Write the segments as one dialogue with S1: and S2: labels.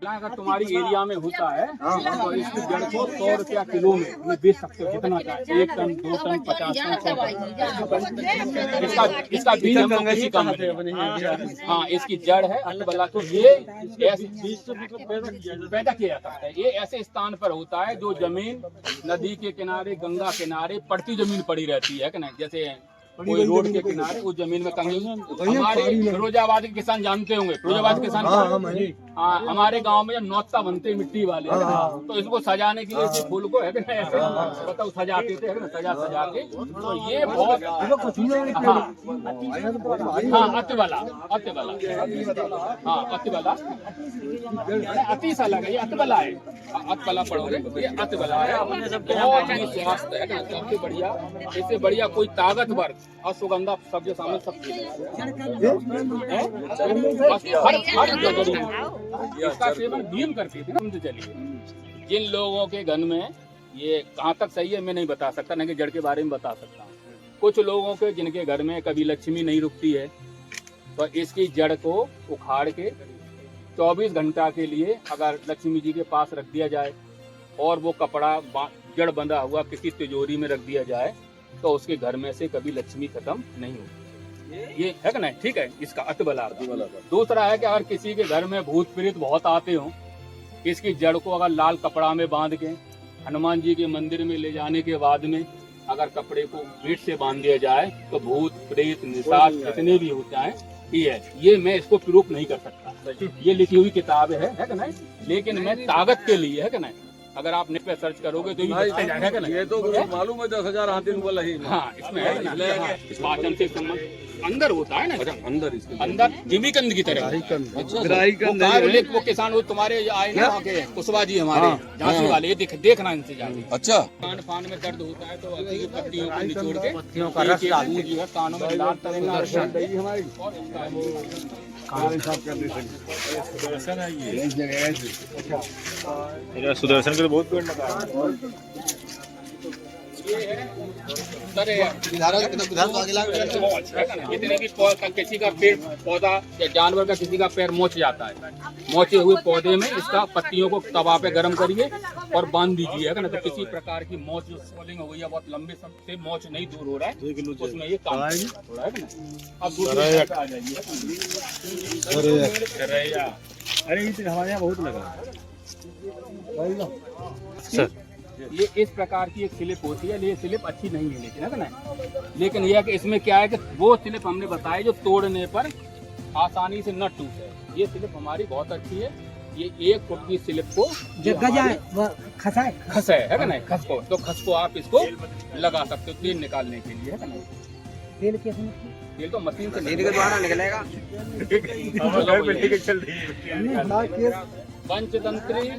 S1: अगर तुम्हारी एरिया में होता है तो इसकी जड़ को 100 रुपया किलो में ये बेच सकते हो, कितना चाहिए, 1 टन 2 टन 50 टन। इसका बीज हम लोग किसी काम में, हाँ इसकी जड़ है अटबला। तो ये पैदा किया जाता है। ये ऐसे स्थान पर होता है जो जमीन नदी के किनारे, गंगा किनारे पड़ती जमीन पड़ी रहती है कि नहीं, जैसे कोई रोड के किनारे उस जमीन में कहीं। हमारे फिरोजाबाद के किसान जानते होंगे, फिरोजाबाद के किसान हाँ हमारे गांव में नौता बनते मिट्टी वाले, तो इसको सजाने के लिए इस फूल को है कि नहीं ऐसे बताओ सजाते थे, है ना, सजा के। तो ये बहुत हाँ अतिबला हाँ अतिबला अति सा लगा, ये अतिबला है, अतिबला पढ़ोगे ये अतिबला है। बहुत ही स्वास्थ्य है, सबसे बढ़िया, इससे बढ़िया कोई ताकतवर और सुगंधा सब्जी सामने सब इसका सेवन भीम करते थे। समझ चलिए जिन लोगों के घर में ये कहाँ तक सही है मैं नहीं बता सकता, नहीं कि जड़ के बारे में बता सकता हूँ। कुछ लोगों के जिनके घर में कभी लक्ष्मी नहीं रुकती है तो इसकी जड़ को उखाड़ के 24 घंटा के लिए अगर लक्ष्मी जी के पास रख दिया जाए और वो कपड़ा जड़ बंधा हुआ किसी तिजोरी में रख दिया जाए तो उसके घर में से कभी लक्ष्मी खत्म नहीं होती। ये है कि नहीं, ठीक है, इसका अतबला। दूसरा है कि अगर किसी के घर में भूत प्रेत बहुत आते हो, इसकी जड़ को अगर लाल कपड़ा में बांध के हनुमान जी के मंदिर में ले जाने के बाद में अगर कपड़े को पीठ से बांध दिया जाए तो भूत प्रेत निषाद जितने भी होते हैं, ठीक है, ये मैं इसको प्रूफ नहीं कर सकता, ये लिखी हुई किताब है कि नहीं, लेकिन मैं ताकत के लिए है कि नहीं, अगर आप नेट पे सर्च करोगे तो ये तो मालूम है 10,000 हाथी वाला ही। हाँ इसमें है ना, पाचन से संबंध अंदर होता है ना, अंदर जिमीकंद की तरह। वो किसान वो तुम्हारे आए ना कुशवा जी हमारे झांसी वाले, देखना इनसे जाके। अच्छा कान फान में दर्द होता है तो अति की पत्तियों को निचोड़ के पत्तियों का रस डाल के कानों में लाल तरेगा
S2: सुदर्शन के बहुत पेड़ लगा
S1: जितने भी किसी का पेड़ पौधा या जानवर का किसी का पैर मोच जाता है, मोचे हुए पौधे में इसका पत्तियों को तवा पे गर्म करिए और बांध दीजिए, है ना, तो किसी प्रकार की मोच जो स्वेलिंग हो गई है, बहुत लंबे समय से मोच नहीं दूर हो रहा है, उसमें ये काम थोड़ा है ना। अब दूसरे आ जाइए,
S2: अरे हमारे यहाँ बहुत लगा
S1: सर। ये इस प्रकार की एक स्लिप होती है, ये स्लिप अच्छी नहीं है लेकिन, है ना, लेकिन यह कि इसमें क्या है कि वो स्लिप हमने बताया जो तोड़ने पर आसानी से न टूटे। ये स्लिप हमारी बहुत अच्छी है, ये 1 फुट की स्लिप को खस है ना, खस को, तो खस को आप इसको लगा सकते हो तेल निकालने के लिए, है ना। तेल तो मशीन से के द्वारा निकलेगा। पंचतंत्री,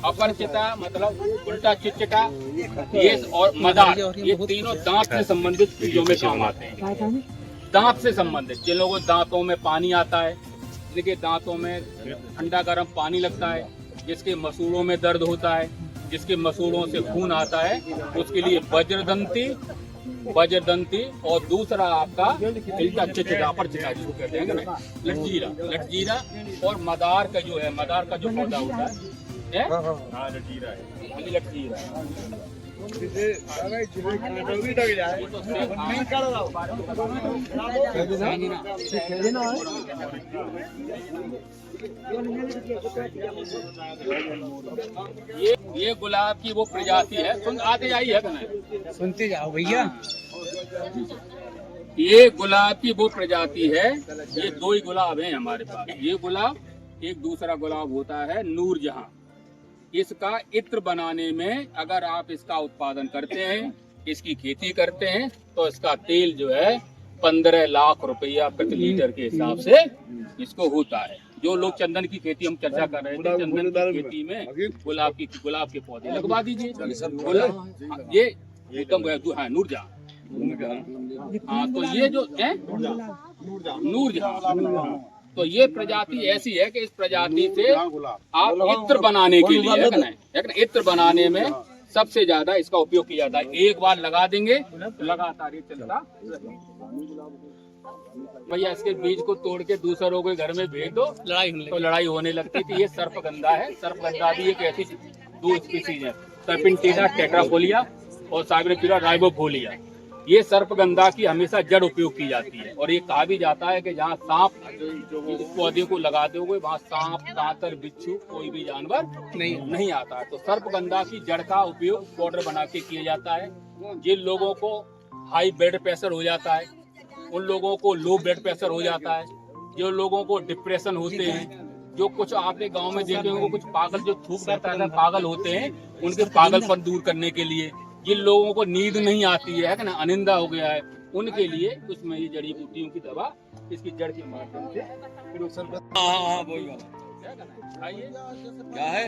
S1: अपरचिता मतलब उल्टा चिचटा, ये और मदार, ये तीनों दांत से संबंधित चीजों में काम आते हैं। दांत से संबंधित, जिन लोगों दांतों में पानी आता है, जिनके दांतों में ठंडा गर्म पानी लगता है, जिसके मसूड़ों में दर्द होता है, जिसके मसूड़ों से खून आता है, उसके लिए वज्रदंती और दूसरा आपका उल्टा चिचटा, अपरचिता जिसको कहते हैं ना, लटजीरा और मदार का जो है, मदार का जो पौधा होता है लटजीरा ये गुलाब की वो प्रजाति है। सुन आते जाइए, है ना, सुनते जाओ भैया। ये गुलाब की वो प्रजाति है, ये 2 ही गुलाब हैं हमारे पास। ये गुलाब, एक दूसरा गुलाब होता है नूरजहां। इसका इत्र बनाने में अगर आप इसका उत्पादन करते हैं, इसकी खेती करते हैं, तो इसका तेल जो है 15 लाख रुपया प्रति लीटर के हिसाब से इसको होता है। जो लोग चंदन की खेती हम चर्चा कर रहे थे, चंदन की खेती में गुलाब के पौधे लगवा दीजिए। गुलाब ये एकदम हाँ नूरजहां, हाँ तो ये जो है नूरजहां, तो ये प्रजाति ऐसी है कि इस प्रजाति से आप इत्र बनाने के लिए, है ना, इत्र बनाने में सबसे ज्यादा इसका उपयोग किया जाता है। एक बार लगा देंगे तो लगातार ये चलता। भैया इसके बीज को तोड़ के दूसरों के घर में भेज दो, लड़ाई होने लगती थी। ये सर्पगंधा है। सर्पगंधा भी एक ऐसी दो स्पीसीज है, सर्पेंटिना टेट्राफोलिया और साइबेरिया राइबोफोलिया। ये सर्पगंधा की हमेशा जड़ उपयोग की जाती है और ये कहा भी जाता है कि जहाँ सांप इस पौधे को लगा दोगे वहाँ सांप, तांतर, बिच्छू कोई भी जानवर नहीं आता है। तो सर्पगंधा की जड़ का उपयोग पाउडर बना के किया जाता है। जिन लोगों को हाई ब्लड प्रेशर हो जाता है, उन लोगों को लो ब्लड प्रेशर हो जाता है, जो लोगों को डिप्रेशन होते हैं, जो कुछ आपके गांव में देखे होंगे कुछ पागल जो थूक रहता है पागल होते हैं, उनके पागलपन दूर करने के लिए, जिन लोगों को नींद नहीं आती है कि ना अनिंदा हो गया है, उनके लिए उसमें ये जड़ी बूटियों की दवा इसकी जड़ के माध्यम से
S3: क्या है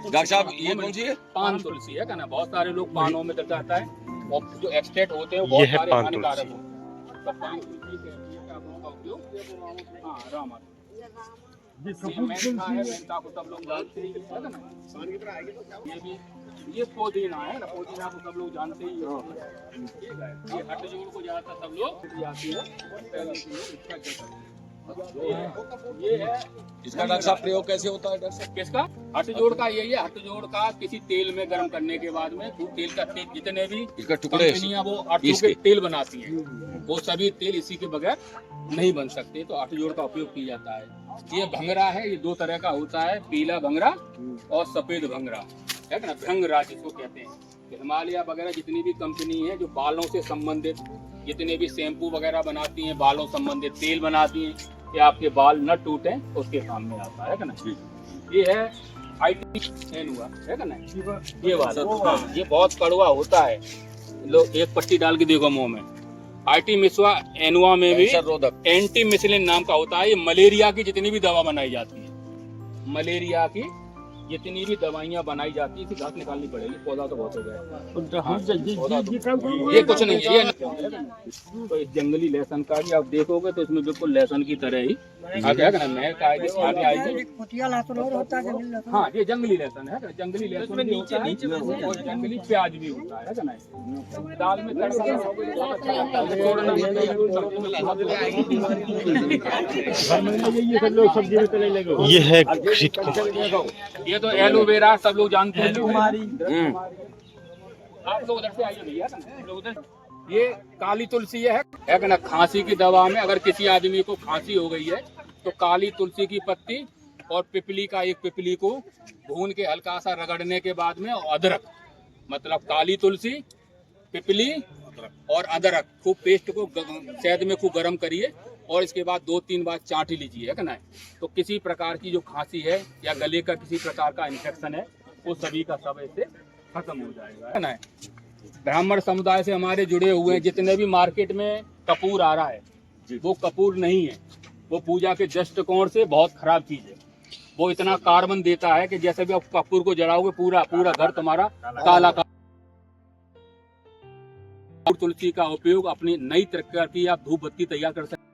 S3: डॉक्टर साहब, ये कौन सी है?
S1: पान तुलसी है ना। बहुत सारे लोग पानों में दर्द आता है और जो एक्सट्रैक्ट होते हैं वो बहुत सारे हानिकारक होते हैं। तो पान तुलसी के उपयोग राम मेंथा को सब लोग जानते ही है ना। ये पुदीना है ना, पुदीना को सब लोग जानते ही है। ये हट जोड़ को ज्यादातर सब लोग जाती है। ये है
S3: इसका डॉक्टर साहब प्रयोग कैसे होता है डॉक्टर साहब?
S1: किसका? हट जोड़ का यही है। हट जोड़ का किसी तेल में गर्म करने के बाद में तेल का तेल जितने भी
S3: इसका टुकड़े
S1: कंपनियां वो अटू के तेल बनाती हैं, वो सभी तेल इसी के बगैर नहीं बन सकते। तो हट जोड़ का उपयोग किया जाता है। ये भंगरा है, ये दो तरह का होता है, पीला भंगरा और सफेद भंगरा है ना। भंगरा जिसको कहते हैं, हिमालय वगैरह जितनी भी कंपनी है जो बालों से संबंधित जितने भी शैम्पू वगैरह बनाती हैं, बालों संबंधित तेल बनाती हैं कि आपके बाल न टूटे, उसके सामने आता है ना। ये है IT एनुआ है ना, ये वाला ये बहुत कड़वा होता है। लोग एक पट्टी डाल के देखो मुंह में। IT मिसवा एनुआ में भी एंटी मिसलिन नाम का होता है। ये मलेरिया की जितनी भी दवा बनाई जाती है, मलेरिया की जितनी भी दवाइयाँ बनाई जाती है, इसकी घास निकालनी पड़ेगी। पौधा तो बहुत हो गया, ये कुछ नहीं है। ये तो इस जंगली लहसुन का भी आप देखोगे तो इसमें बिल्कुल लहसुन की तरह ही आगे है ना, महक आगे आएगी। हाँ, ये जंगली लहसुन है ना, जंगली लहसुन भी होता है और जंगली प्याज भी होता है ना। दाल में
S2: ये है
S1: ये तो एलोवेरा सब लोग जानते हैं। आप लोग उधर से आइए भैया उधर। ये काली तुलसी है ना। खांसी की दवा में अगर किसी आदमी को खांसी हो गई है तो काली तुलसी की पत्ती और पिपली का एक पिपली को भून के हल्का सा रगड़ने के बाद में अदरक, मतलब काली तुलसी, पिपली और अदरक खूब पेस्ट को शहद में खूब गर्म करिए और इसके बाद 2-3 बार चाट लीजिए है ना। तो किसी प्रकार की जो खांसी है या गले का किसी प्रकार का इन्फेक्शन है वो सभी का सब ऐसे खत्म हो जाएगा है ना। ब्राह्मण समुदाय से हमारे जुड़े हुए हैं, जितने भी मार्केट में कपूर आ रहा है वो कपूर नहीं है, वो पूजा के दृष्टिकोण से बहुत खराब चीज है। वो इतना कार्बन देता है कि जैसे भी आप कपूर को जलाओगे पूरा पूरा घर तुम्हारा काला काला। तुलसी का उपयोग अपनी नई तरक्की आप धूप बत्ती तैयार कर सकते,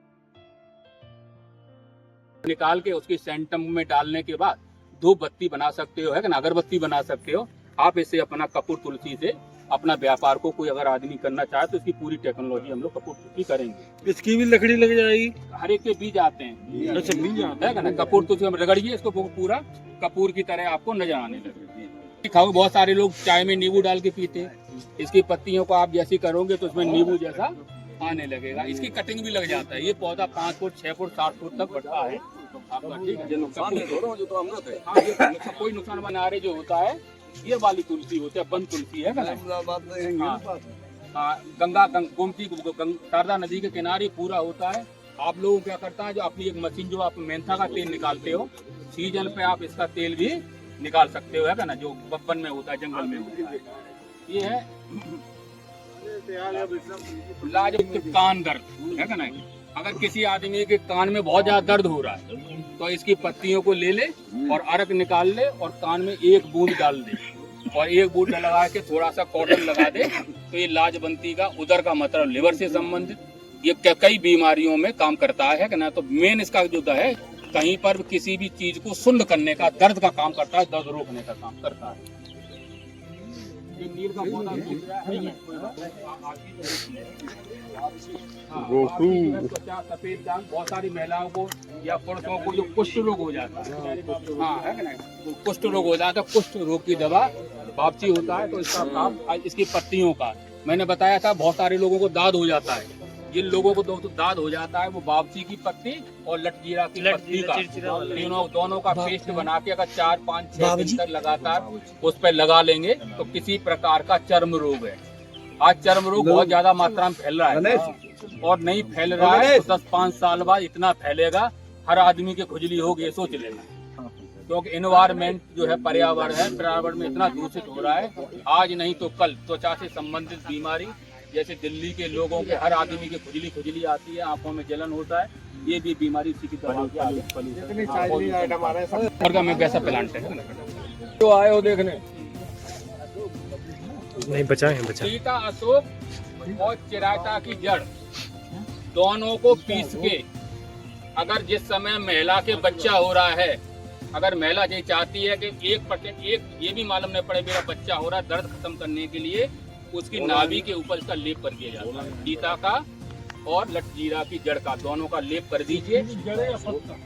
S1: निकाल के उसकी सेंटम में डालने के बाद धूप बत्ती बना सकते हो है ना, अगरबत्ती बना सकते हो आप। इससे अपना कपूर तुलसी से अपना व्यापार को कोई अगर आदमी करना चाहे तो इसकी पूरी टेक्नोलॉजी हम लोग कपूर तुलसी करेंगे।
S2: इसकी भी लकड़ी लग जाएगी,
S1: हर एक के बीज आते हैं। अच्छा, बीज आते हैं ना। कपूर तुलसी हम रगड़िए इसको पूरा कपूर की तरह आपको नजर आने लगे। खाओ, बहुत सारे लोग चाय में नींबू डाल के पीते हैं। इसकी पत्तियों को आप जैसी करोगे तो उसमें नींबू जैसा आने लगेगा। इसकी कटिंग भी लग जाता है। ये पौधा 5 फुट 6 फुट 7 फुट तक बढ़ता है आपका, ठीक है। कोई नुकसान बना रहे जो होता है ये वाली तुलसी होती है, बंद तुलसी है ना। गंगा गोमती शारदा नदी के किनारे पूरा होता है। आप लोग क्या करता है, जो अपनी एक मशीन जो आप मेंथा का तेल निकालते हो, सीजन पे आप इसका तेल भी निकाल सकते हो है ना, जो बब्बन में होता है, जंगल में होता है। ये है लाजवाब कान दर्द है ना। अगर किसी आदमी के कान में बहुत ज्यादा दर्द हो रहा है तो इसकी पत्तियों को ले ले और अरक निकाल ले और कान में 1 बूंद डाल दे और 1 बूंद लगा के थोड़ा सा कॉटन लगा दे तो ये लाजबंती का, उदर का मतलब लिवर से संबंधित, ये कई बीमारियों में काम करता है ना। तो मेन इसका जो है कहीं पर किसी भी चीज को सुन्न करने का, दर्द का काम करता है, दर्द रोकने का काम करता है। ये नील का पौधा त्वचा सफेद दाग, बहुत सारी महिलाओं को या पुरुषों को जो कुष्ठ रोग हो जाता है, हाँ है कि नहीं, तो कुष्ठ रोग हो जाता है, कुष्ठ रोग की दवा वापसी होता है। तो इसका काम इसकी पत्तियों का मैंने बताया था, बहुत सारे लोगों को दाद हो जाता है, जिन लोगों को दाद हो जाता है वो वापसी की पत्ती और लटजीरा की पत्ती का दोनों का पेस्ट बना के अगर 4-5-6 दिन तक लगातार उस पर लगा लेंगे तो किसी प्रकार का चर्म रोग है, आज चर्म रोग बहुत ज्यादा मात्रा में फैल रहा है और नहीं फैल रहा है तो 10-5 साल बाद इतना फैलेगा हर आदमी की खुजली होगी, ये सोच लेना। क्योंकि एनवायरमेंट जो है पर्यावरण में इतना दूषित हो रहा है, आज नहीं तो कल त्वचा से संबंधित बीमारी, जैसे दिल्ली के लोगों के हर आदमी की खुजली आती है, आंखों में जलन होता है, ये भी बीमारी इसी की दवा में वैसा प्लांट है। तो आए हो देखने
S2: नहीं बचाए
S1: सीता अशोक और चिराता की जड़ दोनों को पीस के, अगर जिस समय महिला के बच्चा हो रहा है, अगर महिला ये चाहती है कि 1% ये भी मालूम नहीं पड़े मेरा बच्चा हो रहा है, दर्द खत्म करने के लिए उसकी नाभि के ऊपर इसका लेप कर दिया जाता है, सीता का और लटजीरा की जड़ का, दोनों का लेप कर दीजिए।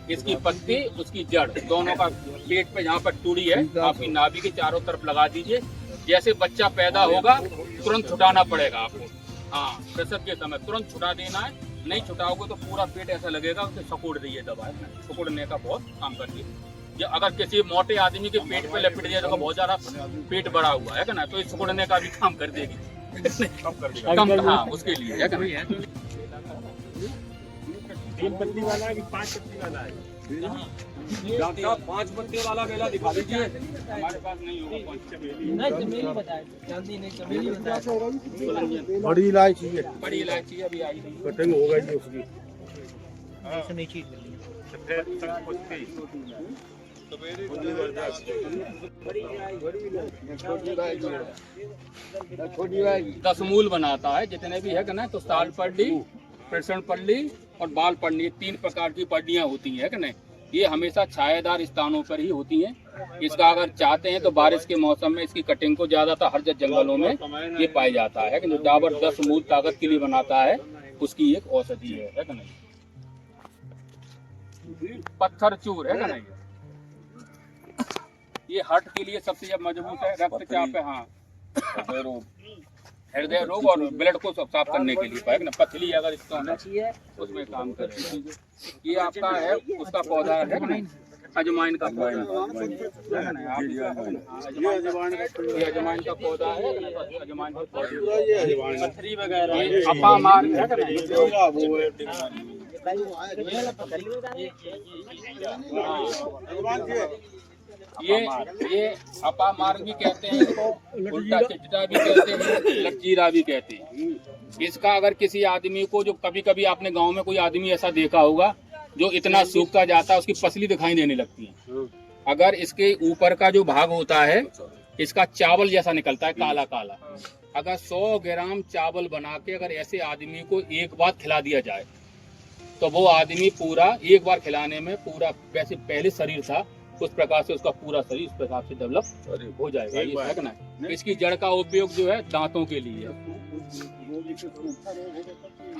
S1: इसकी पत्ती उसकी जड़ दोनों का पेट पे जहाँ पर टूड़ी है आपकी नाभि के चारों तरफ लगा दीजिए। जैसे बच्चा पैदा होगा तुरंत छुटाना पड़ेगा आपको, हाँ प्रसव के समय तुरंत छुटा देना है, नहीं छुटाओगे तो पूरा पेट ऐसा लगेगा उसे सकोड़ दीजिए, दवा सकोड़ने का बहुत काम करती है। अगर किसी मोटे आदमी के पेट पे लपेट दिया तो बहुत ज्यादा पेट बड़ा हुआ है ना, तो इस सिकुड़ने का भी काम कर देगी, कम हाँ उसके लिए है ना।
S2: 3 पत्ती वाला है कि 5 पत्ती वाला है?
S3: डॉक्टर साहब 5 पत्ती वाला बेला दिखा दीजिए।
S1: हमारे पास नहीं होगा 5 चमेली।
S2: बड़ी इलायची है,
S1: बड़ी इलायची अभी आई नहीं,
S2: कटिंग हो गई उसकी। दसमूल बनाता है जितने भी है ना, तो साल पल्ली, प्रसन्न पल्ली और बाल पल्ली, 3 प्रकार की पल्लियां होती है कि नहीं, ये हमेशा छायादार स्थानों पर ही होती हैं। इसका अगर चाहते हैं तो बारिश के मौसम में इसकी कटिंग को ज्यादातर हर जंगलों में ये पाया जाता है कि जो डाबर 10 मूल ताकत के लिए बनाता है, उसकी एक औषधि है कि नहीं। पत्थर चूर है कि नहीं, ये हार्ट के लिए सबसे मजबूत है, रक्तचाप है, हाँ हृदय रोग और ब्लड को साफ करने के लिए ना, पथरी अगर इसका होना चाहिए उसमें काम करती है। ये आपका है उसका पौधा है नहीं, अजवाइन का पौधा, ये अजवाइन का पौधा है, अजवाइन का पौधा पथरी वगैरह अपा मार्ग है ये अपा मार्ग भी कहते हैं, उल्टा चिट्टा भी कहते हैं, लटजीरा भी कहते हैं। इसका अगर किसी आदमी को, जो कभी कभी आपने गांव में कोई आदमी ऐसा देखा होगा जो इतना सूखता जाता है उसकी पसली दिखाई देने लगती है, अगर इसके ऊपर का जो भाग होता है इसका चावल जैसा निकलता है काला काला, अगर 100 ग्राम चावल बना के अगर ऐसे आदमी को एक बार खिला दिया जाए तो वो आदमी पूरा एक बार खिलाने में पूरा, वैसे पहले शरीर था उस प्रकार से उसका पूरा शरीर इस प्रकार से डेवलप हो जाएगा। ये है ना, इसकी जड़ का उपयोग जो है दांतों के लिए,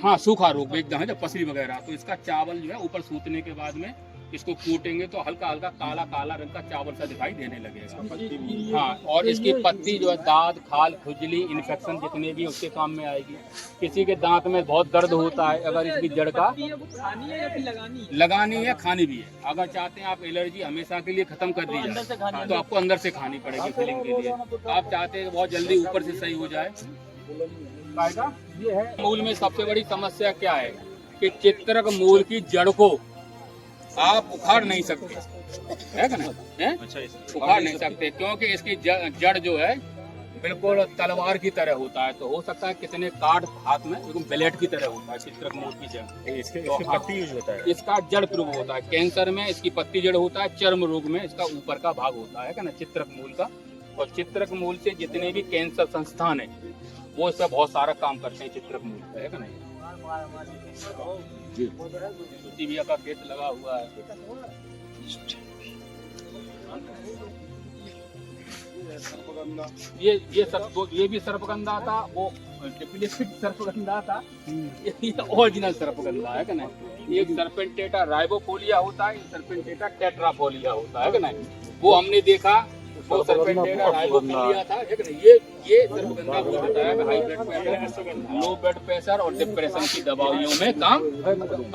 S2: हाँ सूखा रोग एकदम है जब पसली वगैरह, तो इसका चावल जो है ऊपर सूतने के बाद में इसको कूटेंगे तो हल्का हल्का काला काला रंग का चावल सा दिखाई देने लगेगा। हाँ, और इसकी पत्ती जो है दाद, खाल, खुजली, इन्फेक्शन जितने भी उसके काम में आएगी। किसी के दांत में बहुत दर्द होता है, अगर इसकी जड़ का लगानी है, खानी भी है। अगर चाहते हैं आप एलर्जी हमेशा के लिए खत्म कर दी जाए तो आपको अंदर से खानी पड़ेगी फिलिंग के लिए। आप चाहते हैं बहुत जल्दी ऊपर से सही हो जाए। ये है मूल में सबसे बड़ी समस्या क्या है कि चित्रक मूल की जड़ को आप उखाड़ नहीं सकते, है ना, उखाड़ नहीं सकते क्योंकि इसकी जड़ जो है बिल्कुल तलवार की तरह होता है। तो हो सकता है कितने काट हाथ में बिल्कुल ब्लेड की तरह होता है चित्रक मूल की जड़। इसकी पत्ती यूज होता है, इसका जड़ प्रयोग होता है। कैंसर में इसकी पत्ती जड़ होता है, चर्म रोग में इसका ऊपर का भाग होता है ना चित्रक मूल का। और चित्रक मूल से जितने भी कैंसर संस्थान है वो इसका बहुत सारा काम करते हैं चित्रक मूल का, है ना। टीबिया का खेत लगा हुआ है।
S1: ये भी सर्पगंधा था, वो डुप्लीकेट सर्पगंधा था, ये ओरिजिनल सर्पगंधा है कि नहीं। एक सर्पेंटेटा राइबोफोलिया होता है, सर्पेंटेटा टेट्राफोलिया होता है कि नहीं। वो हमने देखा वो सर्पेंटेटा राइबोफोलिया था, है कि नहीं। ये सर्पगंधा वो होता है high blood pressure, low blood pressure और डिप्रेशन की दवाइयों में काम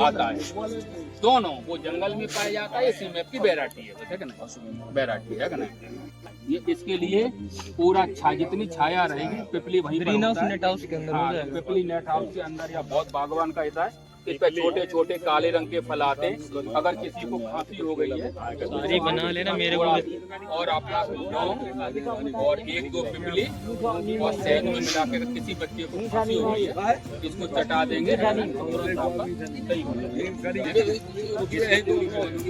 S1: आता है। दोनों वो जंगल में पाया जाता है, इसी में की वैरायटी है कि नहीं, वैरायटी है कि नहीं। ये इसके लिए पूरा जितनी छाया रहेगी पिपली वहीं पर होता है। नेट हाउस के अंदर, हाँ, पिपली नेट हाउस के अंदर या बहुत बागवान का ऐसा है, इस पे छोटे छोटे काले रंग के फल आते हैं। अगर किसी को खांसी हो गई है तो बना लेना मेरे को, और अपना लौंग और 1-2 पिपली और शहद में मिला के किसी बच्चे को खांसी हो गई है, इसको चटा देंगे, तुरंत आपका सही हो जाएगा।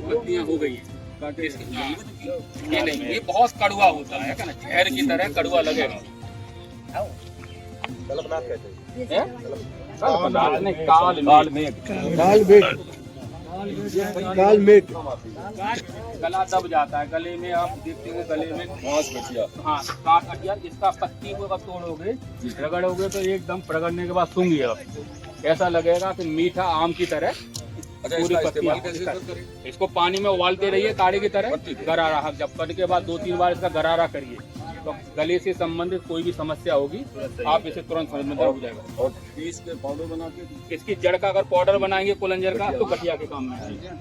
S1: पत्तियां हो गई है ये नहीं, ये बहुत कड़वा होता है ना, जहर की तरह कड़वा लगेगा। गला दब जाता है, गले में आप देखते हो गले में हाँ काट अटिया। इसका पत्ती को अगर तोड़ोगे रगड़ोगे तो एकदम रगड़ने के बाद सूंघिए आप, ऐसा लगेगा कि मीठा आम की तरह पूरी पत्ती। इसको पानी में उबालते रहिए काढ़े की तरह, गरारा जब करने के बाद 2-3 बार इसका गरारा करिए, तो गले से संबंधित कोई भी समस्या होगी आप इसे तुरंत समझ में हो जाएगा। और इसके पाउडर बना के इसकी जड़ का अगर पाउडर बनाएंगे कुलंजर का तो गठिया के काम में आएगा।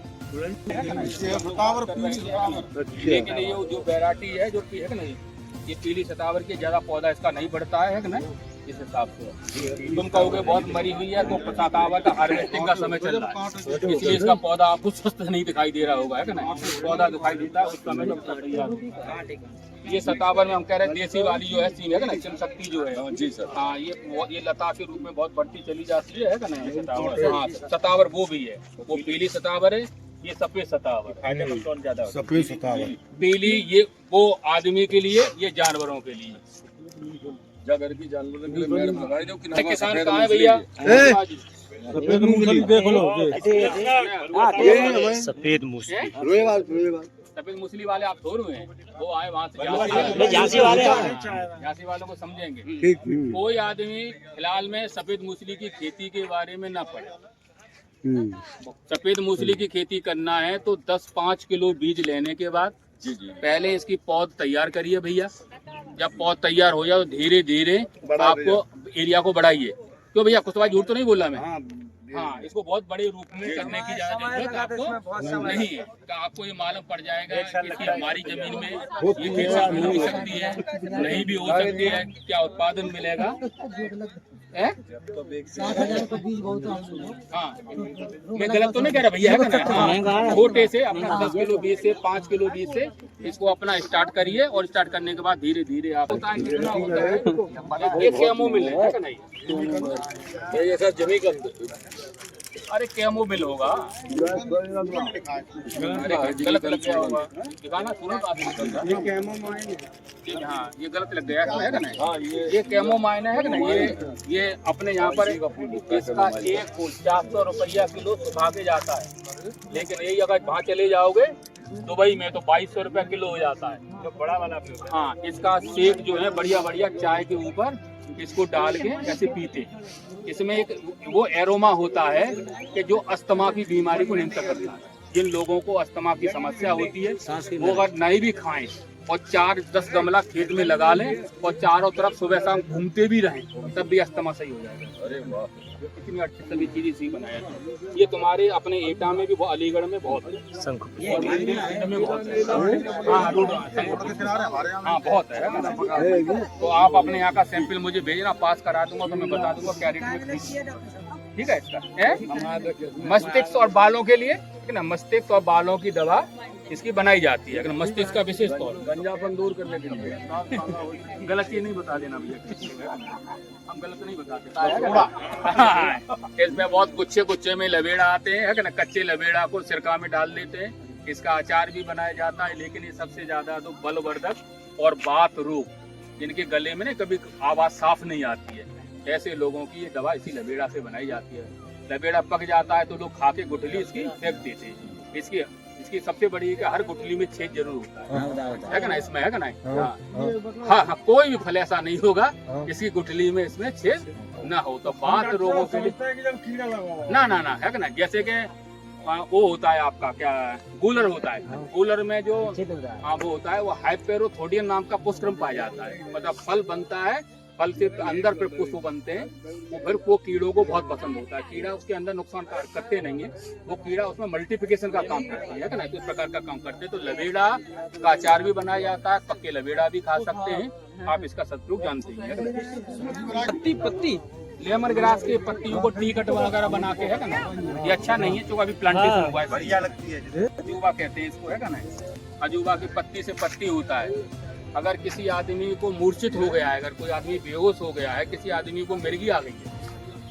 S1: लेकिन ये जो वैरायटी है जो है कि नहीं, ये पीली सतावर की ज्यादा पौधा इसका नहीं बढ़ता है कि नहीं। इस हिसाब से तुम कहोगे बहुत मरी हुई है तो सतावर का हार्वेस्टिंग का समय चल रहा है, इसलिए इसका पौधा आपको स्वस्थ नहीं दिखाई दे रहा होगा है कि नहीं। पौधा दिखाई देता है उस समय जब ये सतावर में हम कह रहे हैं देसी वाली जो है सीन है ना, चिम शक्ति जो है जी सर, हाँ ये लता के रूप में बहुत बढ़ती चली जाती है कि नहीं। हाँ सतावर वो भी है, वो पीली सतावर है, ये सफेद सतावर,
S4: सफेद सतावर
S1: पीली ये वो आदमी के लिए, ये जानवरों के लिए।
S3: घर की जानवरों के लिए मैडम लगाई दो कि
S1: किसान कहाँ है भैया?
S4: सफेद मूंगफली देख लो,
S5: सफेद मूसली,
S1: सफेद मूसली वाले आप थोड़े हुए हैं, वो आए वहाँ से झांसी वालों को समझेंगे। कोई आदमी फिलहाल में सफेद मूसली की खेती के बारे में ना पड़े। सफेद मूसली की खेती करना है तो 10-5 किलो बीज लेने के बाद पहले इसकी पौध तैयार करिए भैया। जब पौध तैयार हो जाए तो धीरे धीरे आपको एरिया को बढ़ाइए। क्यों भैया, कुछ झूठ तो नहीं बोला मैं? हाँ, इसको बहुत बड़े रूप में करने की जरूरत आपको नहीं है। आपको ये मालूम पड़ जाएगा कि हमारी जमीन में ये खेती हो भी सकती है, नहीं भी हो सकती है, क्या उत्पादन मिलेगा। हाँ, मैं गलत तो नहीं कह रहा भैया है ना। हाँ, छोटे से अपना 10 किलो बीज से 5 किलो बीज से इसको अपना स्टार्ट करिए, और स्टार्ट करने के बाद धीरे धीरे आप कितना होता है। ये कैमो मिल है कि नहीं?
S3: ये सब जमी का
S1: अरे कैमो मिल होगा, गलत लग गया होगा दिखाना, सुनो तो हाँ ये गलत लग गया है ना। हाँ, ये कैमो मायने है ना, ये अपने यहाँ पर इसका एक फूल 400 रुपया किलो भागे जाता है, लेकिन यही अगर वहाँ चले जाओगे दुबई में तो 2200 रुपया किलो हो जाता है जो बड़ा वाला। हाँ, इसका सेक जो है बढ़िया बढ़िया चाय के ऊपर इसको डाल के ऐसे पीते। इसमें एक वो एरोमा होता है कि जो अस्थमा की बीमारी को नियंत्रित करता है। जिन लोगों को अस्थमा की समस्या होती है वो अगर नहीं भी खाएं और 4-10 गमला खेत में लगा लें और चारों तरफ सुबह शाम घूमते भी रहें तब भी अस्थमा सही हो जाएगा। अरे वाह, इतनी अच्छी सभी चीजें सी बनाया था। ये तुम्हारे अपने एटा में भी, अलीगढ़ में बहुत है, हाँ बहुत है। तो आप अपने यहाँ का सैंपल मुझे भेजना, पास करा दूंगा तो मैं बता दूंगा क्या रेट में। ठीक है, इसका मस्तिष्क और बालों के लिए ना, मस्तिष्क और बालों की दवा इसकी बनाई जाती है। मस्तिष्क का विशेष तौर गंजापन दूर करने के लिए। गलत ये नहीं बता देना भैया, हम गलत नहीं बताते। इसमें बहुत गुच्छे में लबेड़ा आते हैं, है ना। कच्चे लबेड़ा को सिरका में डाल देते हैं, इसका अचार भी बनाया जाता है। लेकिन ये सबसे ज्यादा तो बलवर्धक और बात रोग, जिनके गले में ना कभी आवाज साफ नहीं आती है, ऐसे लोगों की ये दवा इसी लबेड़ा से बनाई जाती है। लबेड़ा पक जाता है तो लोग खा के गुठली इसकी फेंक देते हैं। इसकी इसकी सबसे बड़ी है कि हर गुठली में छेद जरूर होता है कि ना, इसमें है कि ना।
S4: हाँ।
S1: हाँ हाँ, कोई भी फल ऐसा नहीं होगा
S4: हाँ।
S1: इसकी गुठली में इसमें छेद ना हो। तो बात रोगों के लिए ना ना ना है कि ना, जैसे कि वो होता है आपका क्या गूलर होता है, गूलर में जो हाँ वो होता है, वो हाइपेरोथोडियम नाम का पुष्पक्रम पाया जाता है। मतलब फल बनता है, फल से अंदर फिर पुष्प बनते हैं, वो फिर वो कीड़ों को बहुत पसंद होता है। कीड़ा उसके अंदर नुकसान करते नहीं है, वो कीड़ा उसमें मल्टीप्लिकेशन का काम करती है ना, इस प्रकार का काम करते हैं। तो लवेड़ा का अचार भी बनाया जाता है, पक्के लवेड़ा भी खा सकते हैं आप, इसका सदुपयोग जानते हैं। पत्ती पत्ती लेमन ग्रास के पत्तियों को टी कट वगैरह बना के है ना, ये अच्छा नहीं है, जो अभी प्लांटेशन हुआ है, बढ़िया लगती है, अजूबा कहते हैं इसको है ना। अजूबा की पत्ती से पत्ती होता है। अगर किसी आदमी को मूर्छित हो गया है, अगर कोई आदमी बेहोश हो गया है, किसी आदमी को मिर्गी आ गई है,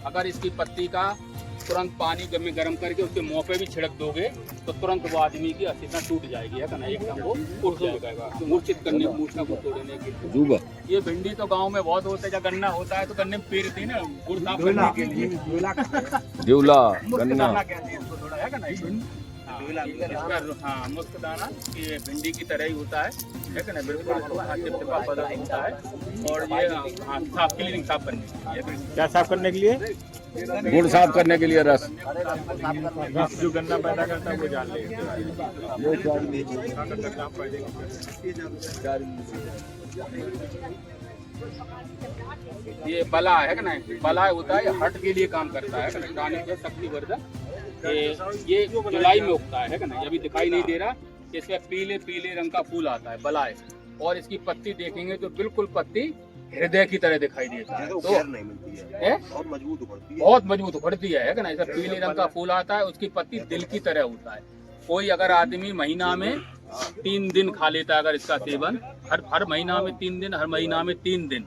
S1: अगर इसकी पत्ती का तुरंत पानी में गर्म करके उसके मुंह पे भी छिड़क दोगे तो तुरंत वो आदमी की अस्थिरता टूट जाएगी है ना, एकदम वो उठ जाएगा। मूर्छित करने मूर्छना को तोड़ने के लिए ये भिंडी तो गांव में बहुत होता है, जब गन्ना होता है तो गन्ने में पेरते हैं ना गुड़ साफ करने के लिए,
S3: झूला
S1: गन्ना कहते हैं इसको थोड़ा है ना। हाँ मुस्कदाना ये भिंडी की तरह ही होता है ना, बिल्कुल चिपचिपा पदार्थ होता है। और ये साफ क्लीनिंग साफ करने के लिए,
S4: क्या साफ करने के लिए?
S3: गुड़ साफ करने के लिए रस।
S4: जो गन्ना पैदा करता है वो जान ले।
S1: ये बला है ना, बला होता है, हट के लिए काम करता है ना, दाने में शक्तिवर्धक। ये जुलाई में उगता है ना, ये अभी दिखाई नहीं दे रहा, इसमें पीले पीले रंग का फूल आता है, बला है। और इसकी पत्ती देखेंगे तो बिल्कुल पत्ती हृदय की तरह दिखाई देता है, तो
S5: नहीं मिलती है, बहुत मजबूत उभरती है,
S1: बहुत मजबूत उभरती है ना। ऐसा पीले रंग का फूल आता है, उसकी पत्ती दिल की तरह होता है। कोई अगर आदमी महीना में 3 दिन खा लेता है अगर इसका सेवन, हर महीना में 3 दिन, हर महीना में 3 दिन,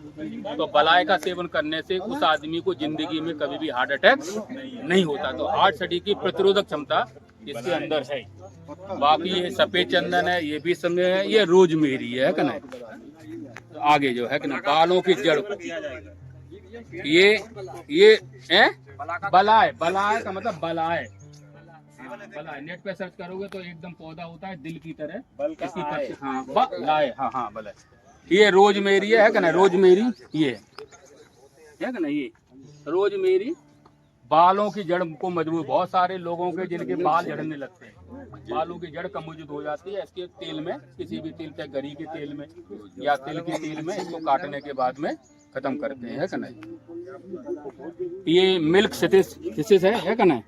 S1: तो बलाय का सेवन करने से उस आदमी को जिंदगी में कभी भी हार्ट अटैक नहीं होता। तो हार्ट सटी की प्रतिरोधक क्षमता इसके अंदर है। बाकी ये सफेद चंदन है, ये भी समय है, ये रोजमेरी है कि ना। आगे जो है कि ना बालों की जड़, ये है बलाय, बलाय का मतलब बलाय, बलाय नेट पे सर्च करोगे तो एकदम पौधा होता है दिल की तरह, इसकी पत्ती हाँ बलाय, हाँ हाँ बलाय। ये रोजमेरी है कि ना, रोजमेरी ये है कि ना, ये रोजमेरी बालों की जड़ को मजबूत, बहुत सारे लोगों के जिनके बाल झड़ने लगते हैं, बालों की जड़ कमजोर हो जाती है, इसके तेल में, किसी भी तेल, चाहे गरी के तेल में या तिल के तेल में, इसको काटने के बाद में खत्म करते हैं है कि नहीं। ये मिल्क सिसिस है कि नहीं,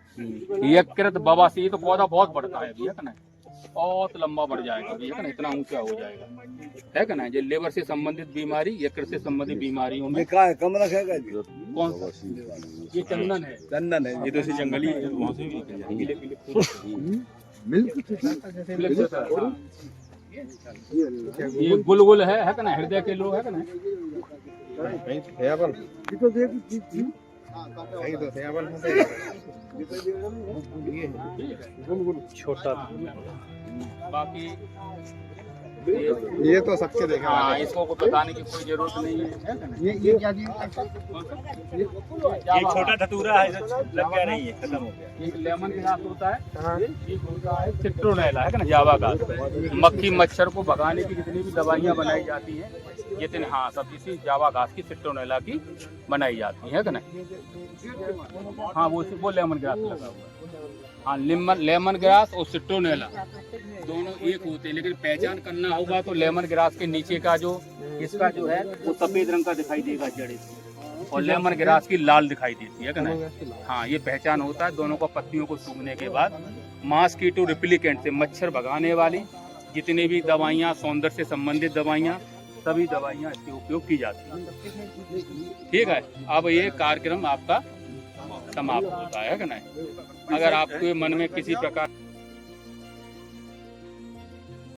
S1: यकृत बवासीर, ये तो पौधा बहुत बढ़ता है कि नहीं, बहुत लंबा बढ़ जाएगा है कि ना, इतना ऊंचा हो जाएगा है कि ना। ये लेवर से संबंधित बीमारी, यकृत से संबंधित बीमारियों में
S5: कम रखेगा जी।
S1: कौन सा, ये चंदन है,
S5: चंदन है, ये तो से जंगली
S1: ये गुलगुल है कि ना, हृदय के लोग है कि ना।
S4: छोटा
S1: बाकी
S4: ये तो सबके देखा।
S1: हाँ, इसको बताने की कोई जरूरत नहीं है।
S4: ये क्या चीज?
S1: एक छोटा
S5: धतूरा है, लग गया नहीं है, खत्म हो गया।
S1: एक लेमन ग्रास होता है, एक होता है सिट्रोनेला है ना, जावा घास। मक्खी मच्छर को भगाने की जितनी भी दवाइयाँ बनाई जाती हैं, जितने हाँ सब इसी जावा घास की सिट्रोनेला की बनाई जाती है ना। हाँ वो लेमन ग्रास लगा हुआ है। हाँ लेमन ग्रास और सिट्रोनेला दोनों एक होते हैं, लेकिन पहचान करना होगा तो लेमन ग्रास के नीचे का जो इसका जो है वो सफेद रंग का दिखाई देगा जड़े से, और लेमन ग्रास की लाल दिखाई देती है ना। हाँ ये पहचान होता है। दोनों को पत्तियों को सूखने के बाद मॉस्किटो रिप्लिकेंट से, मच्छर भगाने वाली जितनी भी दवाइयाँ, सौंदर्य से संबंधित दवाइयाँ, सभी दवाइयाँ इसके उपयोग की जाती हैं। ठीक है, अब ये कार्यक्रम आपका समाप्त होता है कि नहीं। अगर आपके मन में किसी प्रकार